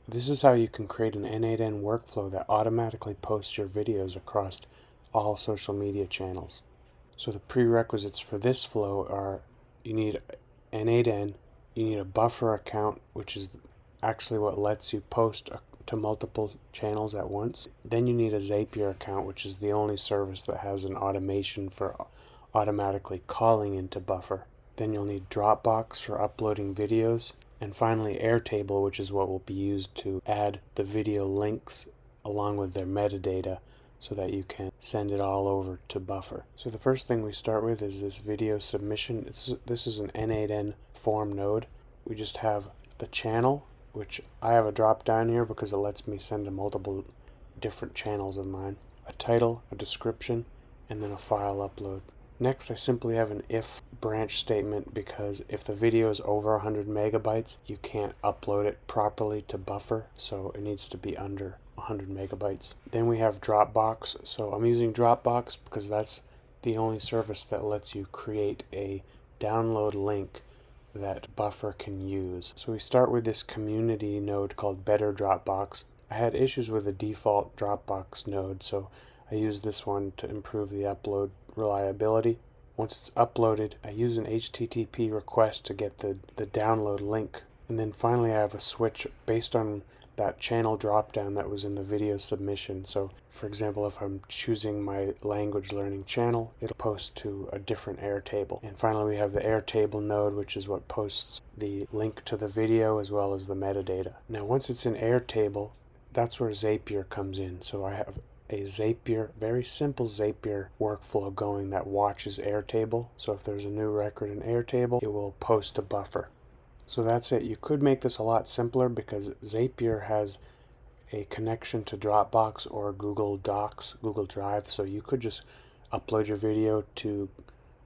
This is how you can create an n8n workflow that automatically posts your videos across all social media channels. So the prerequisites for this flow are you need n8n, you need a buffer account, which is actually what lets you post to multiple channels at once. Then you need a Zapier account, which is the only service that has an automation for automatically calling into buffer. Then you'll need Dropbox for uploading videos. And finally Airtable, which is what will be used to add the video links along with their metadata so that you can send it all over to buffer. So the first thing we start with is this video submission. This is an n8n form node. We just have the channel, which I have a drop down here because it lets me send to multiple different channels of mine, a title, a description, and then a file upload. Next, I simply have an if branch statement because if the video is over 100 megabytes, you can't upload it properly to buffer, so it needs to be under 100 megabytes. Then we have Dropbox. So I'm using Dropbox because that's the only service that lets you create a download link that buffer can use. So we start with this community node called Better Dropbox. I had issues with the default Dropbox node, so I use this one to improve the upload reliability. Once it's uploaded, I use an HTTP request to get the download link. And then finally I have a switch based on that channel dropdown that was in the video submission. So for example, if I'm choosing my language learning channel, it'll post to a different Airtable. And finally we have the Airtable node, which is what posts the link to the video as well as the metadata. Now once it's in Airtable, that's where Zapier comes in. So I have a Zapier, very simple Zapier workflow going that watches Airtable. So if there's a new record in Airtable, it will post to buffer. So that's it. You could make this a lot simpler because Zapier has a connection to Dropbox or Google Docs, Google Drive. So you could just upload your video to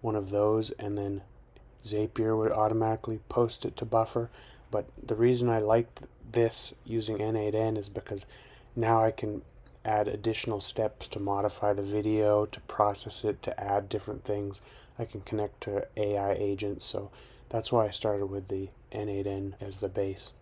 one of those and then Zapier would automatically post it to buffer. But the reason I like this using n8n is because now I can add additional steps to modify the video, to process it, to add different things. I can connect to AI agents, so that's why I started with the n8n as the base.